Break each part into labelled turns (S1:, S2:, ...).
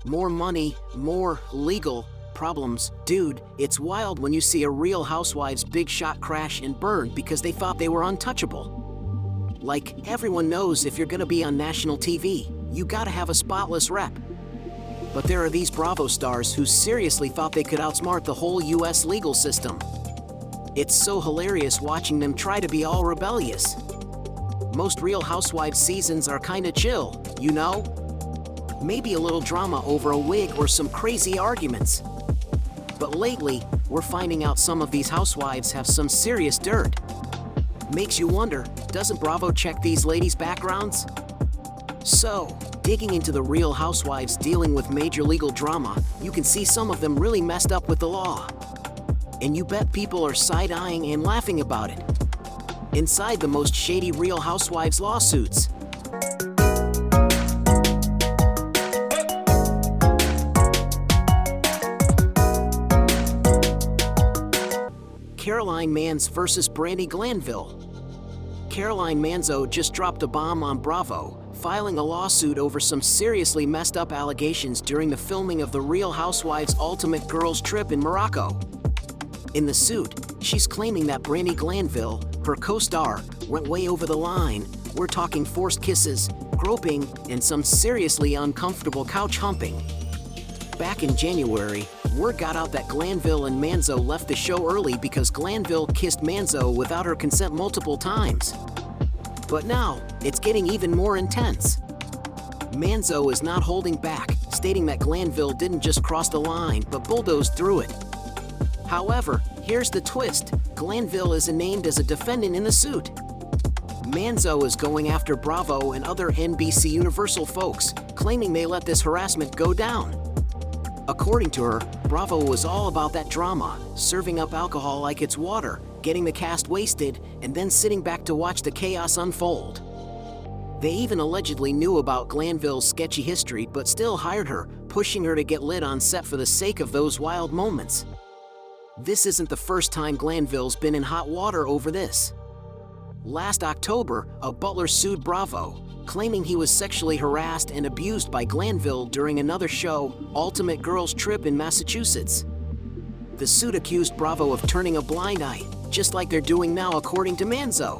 S1: More money, more legal problems. Dude, it's wild when you see a Real Housewives big shot crash and burn because they thought they were untouchable. Like, everyone knows if you're gonna be on national TV, you gotta have a spotless rep. But there are these Bravo stars who seriously thought they could outsmart the whole US legal system. It's so hilarious watching them try to be all rebellious. Most Real Housewives seasons are kinda chill, you know? Maybe a little drama over a wig or some crazy arguments. But lately, we're finding out some of these housewives have some serious dirt. Makes you wonder, doesn't Bravo check these ladies' backgrounds? So, digging into the Real Housewives dealing with major legal drama, you can see some of them really messed up with the law. And you bet people are side-eyeing and laughing about it. Inside the most shady Real Housewives lawsuits. Caroline Manzo versus Brandy Glenville. Caroline Manzo just dropped a bomb on Bravo, filing a lawsuit over some seriously messed up allegations during the filming of the Real Housewives Ultimate Girls Trip in Morocco. In the suit, she's claiming that Brandy Glenville, her co-star, went way over the line. We're talking forced kisses, groping, and some seriously uncomfortable couch humping. Back in January, word got out that Glenville and Manzo left the show early because Glenville kissed Manzo without her consent multiple times. But now, it's getting even more intense. Manzo is not holding back, stating that Glenville didn't just cross the line but bulldozed through it. However, here's the twist. Glenville is named as a defendant in the suit. Manzo is going after Bravo and other NBC Universal folks, claiming they let this harassment go down. According to her, Bravo was all about that drama, serving up alcohol like it's water, getting the cast wasted, and then sitting back to watch the chaos unfold. They even allegedly knew about Glenville's sketchy history but still hired her, pushing her to get lit on set for the sake of those wild moments. This isn't the first time Glenville's been in hot water over this. Last October, a butler sued Bravo, claiming he was sexually harassed and abused by Glenville during another show, Ultimate Girls Trip in Massachusetts. The suit accused Bravo of turning a blind eye, just like they're doing now according to Manzo.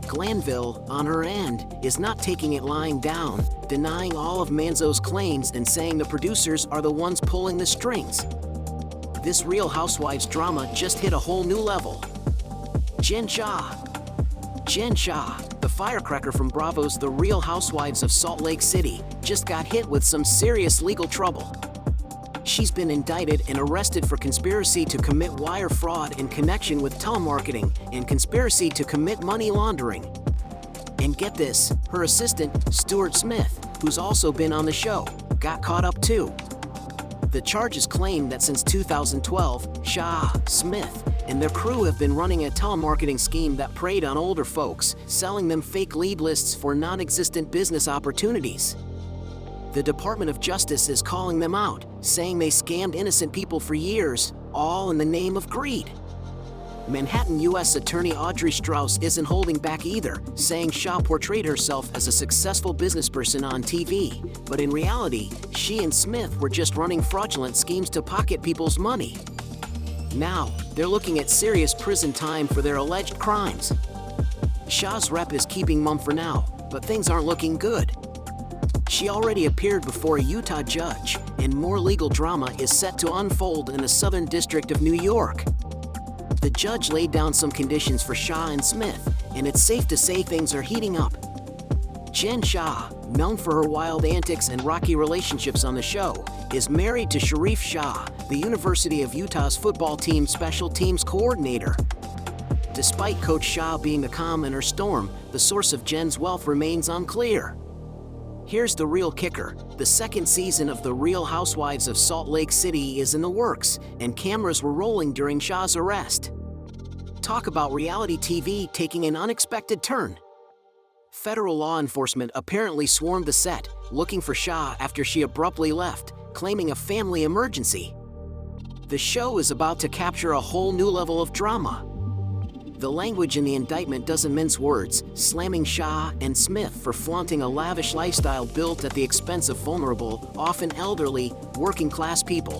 S1: Glenville, on her end, is not taking it lying down, denying all of Manzo's claims and saying the producers are the ones pulling the strings. This Real Housewives drama just hit a whole new level. Jen Shah, the firecracker from Bravo's The Real Housewives of Salt Lake City, just got hit with some serious legal trouble. She's been indicted and arrested for conspiracy to commit wire fraud in connection with telemarketing and conspiracy to commit money laundering. And get this, her assistant, Stuart Smith, who's also been on the show, got caught up too. The charges claim that since 2012, Shah, Smith, and their crew have been running a telemarketing scheme that preyed on older folks, selling them fake lead lists for non-existent business opportunities. The Department of Justice is calling them out, saying they scammed innocent people for years, all in the name of greed. Manhattan U.S. Attorney Audrey Strauss isn't holding back either, saying Shah portrayed herself as a successful businessperson on TV, but in reality, she and Smith were just running fraudulent schemes to pocket people's money. Now, they're looking at serious prison time for their alleged crimes. Shah's rep is keeping mum for now, but things aren't looking good. She already appeared before a Utah judge, and more legal drama is set to unfold in the Southern District of New York. The judge laid down some conditions for Shah and Smith, and it's safe to say things are heating up. Jen Shah, known for her wild antics and rocky relationships on the show, is married to Sharif Shah, the University of Utah's football team special teams coordinator. Despite Coach Shah being the calm in her storm, the source of Jen's wealth remains unclear. Here's the real kicker. The second season of The Real Housewives of Salt Lake City is in the works, and cameras were rolling during Shah's arrest. Talk about reality TV taking an unexpected turn. Federal law enforcement apparently swarmed the set, looking for Shah after she abruptly left, claiming a family emergency. The show is about to capture a whole new level of drama. The language in the indictment doesn't mince words, slamming Shah and Smith for flaunting a lavish lifestyle built at the expense of vulnerable, often elderly, working-class people.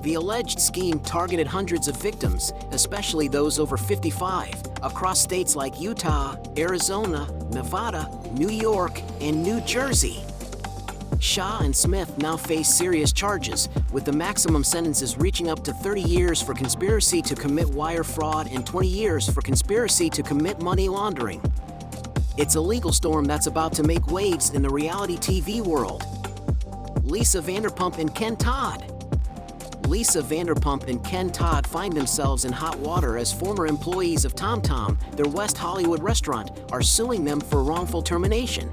S1: The alleged scheme targeted hundreds of victims, especially those over 55, across states like Utah, Arizona, Nevada, New York, and New Jersey. Shah and Smith now face serious charges, with the maximum sentences reaching up to 30 years for conspiracy to commit wire fraud and 20 years for conspiracy to commit money laundering. It's a legal storm that's about to make waves in the reality TV world. Lisa Vanderpump and Ken Todd. Lisa Vanderpump and Ken Todd find themselves in hot water as former employees of Tom Tom, their West Hollywood restaurant, are suing them for wrongful termination.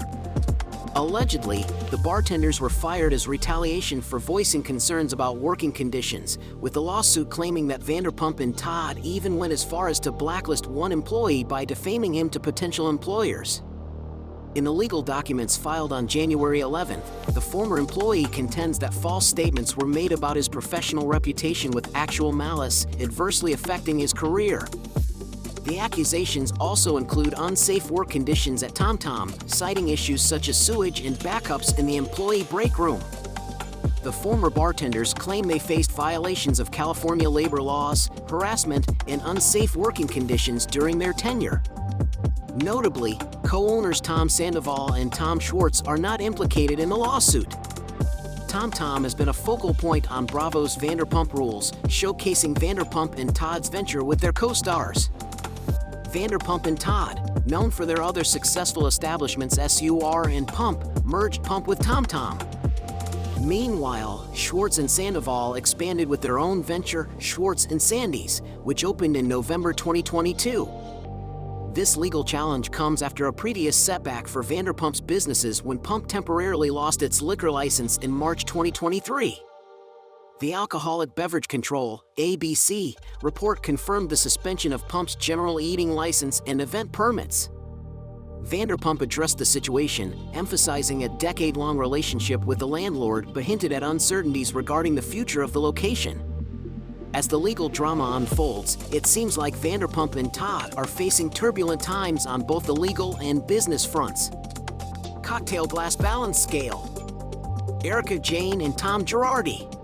S1: Allegedly, the bartenders were fired as retaliation for voicing concerns about working conditions, with the lawsuit claiming that Vanderpump and Todd even went as far as to blacklist one employee by defaming him to potential employers. In the legal documents filed on January 11th, the former employee contends that false statements were made about his professional reputation with actual malice, adversely affecting his career. The accusations also include unsafe work conditions at Tom Tom, citing issues such as sewage and backups in the employee break room. The former bartenders claim they faced violations of California labor laws, harassment, and unsafe working conditions during their tenure. Notably, co-owners Tom Sandoval and Tom Schwartz are not implicated in the lawsuit. Tom Tom has been a focal point on Bravo's Vanderpump Rules, showcasing Vanderpump and Todd's venture with their co-stars. Vanderpump and Todd, known for their other successful establishments SUR and Pump, merged Pump with Tom Tom. Meanwhile, Schwartz and Sandoval expanded with their own venture, Schwartz and Sandy's, which opened in November 2022. This legal challenge comes after a previous setback for Vanderpump's businesses when Pump temporarily lost its liquor license in March 2023. The Alcoholic Beverage Control (ABC) report confirmed the suspension of Pump's general eating license and event permits. Vanderpump addressed the situation, emphasizing a decade-long relationship with the landlord but hinted at uncertainties regarding the future of the location. As the legal drama unfolds, it seems like Vanderpump and Todd are facing turbulent times on both the legal and business fronts. Cocktail glass balance scale. Erika Jayne and Tom Gerardi.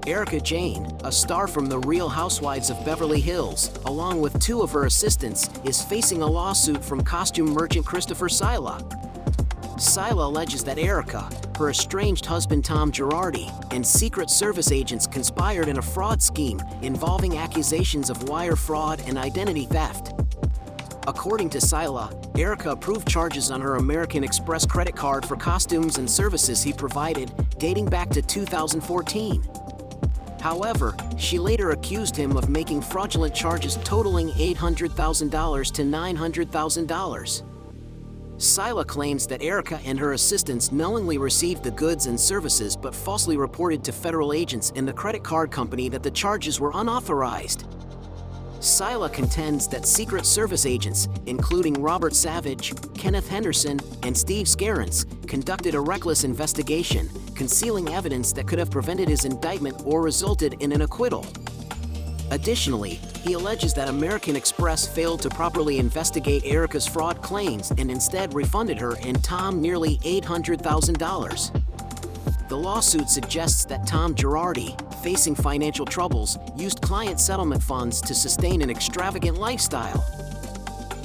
S1: Erika Jayne, a star from The Real Housewives of Beverly Hills, along with two of her assistants, is facing a lawsuit from costume merchant Christopher Sila. Sila alleges that Erika, her estranged husband Tom Gerardi, and Secret Service agents conspired in a fraud scheme involving accusations of wire fraud and identity theft. According to Sila, Erika approved charges on her American Express credit card for costumes and services he provided, dating back to 2014. However, she later accused him of making fraudulent charges totaling $800,000 to $900,000. Sila claims that Erika and her assistants knowingly received the goods and services but falsely reported to federal agents in the credit card company that the charges were unauthorized. Sila contends that Secret Service agents, including Robert Savage, Kenneth Henderson, and Steve Scarance, conducted a reckless investigation, concealing evidence that could have prevented his indictment or resulted in an acquittal. Additionally, he alleges that American Express failed to properly investigate Erika's fraud claims and instead refunded her and Tom nearly $800,000. The lawsuit suggests that Tom Gerardi, facing financial troubles, used client settlement funds to sustain an extravagant lifestyle.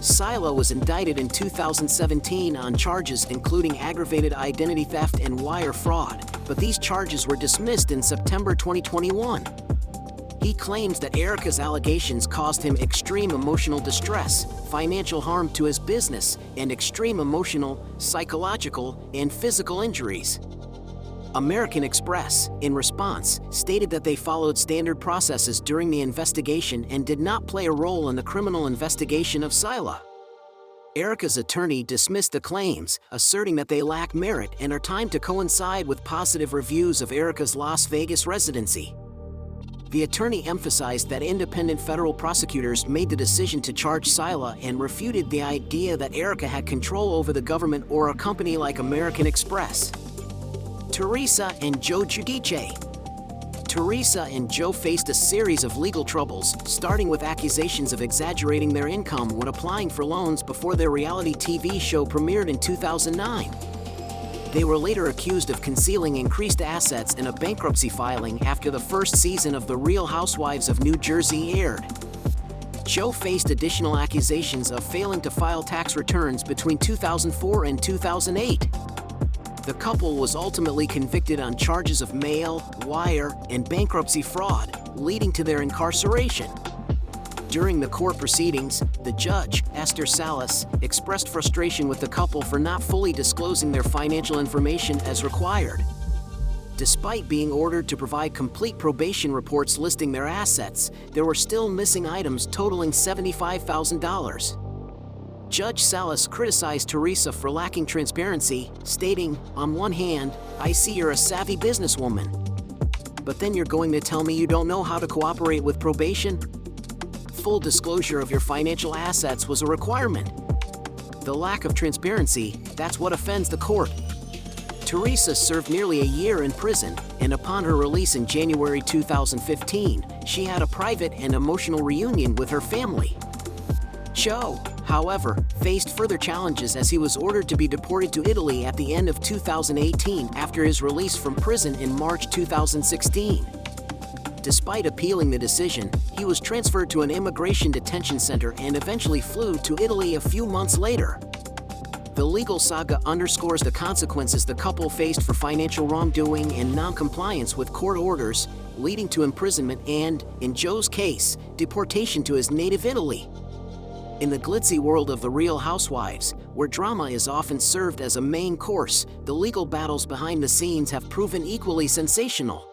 S1: Sila was indicted in 2017 on charges including aggravated identity theft and wire fraud, but these charges were dismissed in September 2021. He claims that Erika's allegations caused him extreme emotional distress, financial harm to his business, and extreme emotional, psychological, and physical injuries. American Express, in response, stated that they followed standard processes during the investigation and did not play a role in the criminal investigation of Sila. Erika's attorney dismissed the claims, asserting that they lack merit and are timed to coincide with positive reviews of Erika's Las Vegas residency. The attorney emphasized that independent federal prosecutors made the decision to charge Sila and refuted the idea that Erika had control over the government or a company like American Express. Teresa and Joe Chiche. Teresa and Joe faced a series of legal troubles, starting with accusations of exaggerating their income when applying for loans before their reality TV show premiered in 2009. They were later accused of concealing increased assets in a bankruptcy filing after the first season of The Real Housewives of New Jersey aired. Joe faced additional accusations of failing to file tax returns between 2004 and 2008. The couple was ultimately convicted on charges of mail, wire, and bankruptcy fraud, leading to their incarceration. During the court proceedings, the judge, Esther Salas, expressed frustration with the couple for not fully disclosing their financial information as required. Despite being ordered to provide complete probation reports listing their assets, there were still missing items totaling $75,000. Judge Salas criticized Teresa for lacking transparency, stating, "On one hand, I see you're a savvy businesswoman. But then you're going to tell me you don't know how to cooperate with probation? Full disclosure of your financial assets was a requirement. The lack of transparency, that's what offends the court." Teresa served nearly a year in prison, and upon her release in January 2015, she had a private and emotional reunion with her family. Joe, however, faced further challenges as he was ordered to be deported to Italy at the end of 2018 after his release from prison in March 2016. Despite appealing the decision, he was transferred to an immigration detention center and eventually flew to Italy a few months later. The legal saga underscores the consequences the couple faced for financial wrongdoing and non-compliance with court orders, leading to imprisonment and, in Joe's case, deportation to his native Italy. In the glitzy world of The Real Housewives, where drama is often served as a main course, the legal battles behind the scenes have proven equally sensational.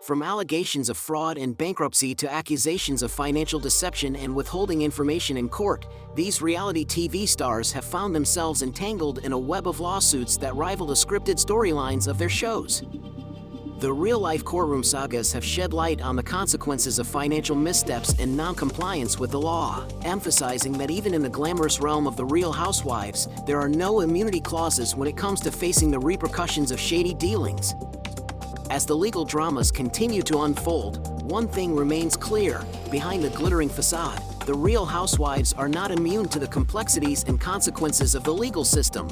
S1: From allegations of fraud and bankruptcy to accusations of financial deception and withholding information in court, these reality TV stars have found themselves entangled in a web of lawsuits that rival the scripted storylines of their shows. The real-life courtroom sagas have shed light on the consequences of financial missteps and non-compliance with the law, emphasizing that even in the glamorous realm of The Real Housewives, there are no immunity clauses when it comes to facing the repercussions of shady dealings. As the legal dramas continue to unfold, one thing remains clear: behind the glittering facade, The Real Housewives are not immune to the complexities and consequences of the legal system.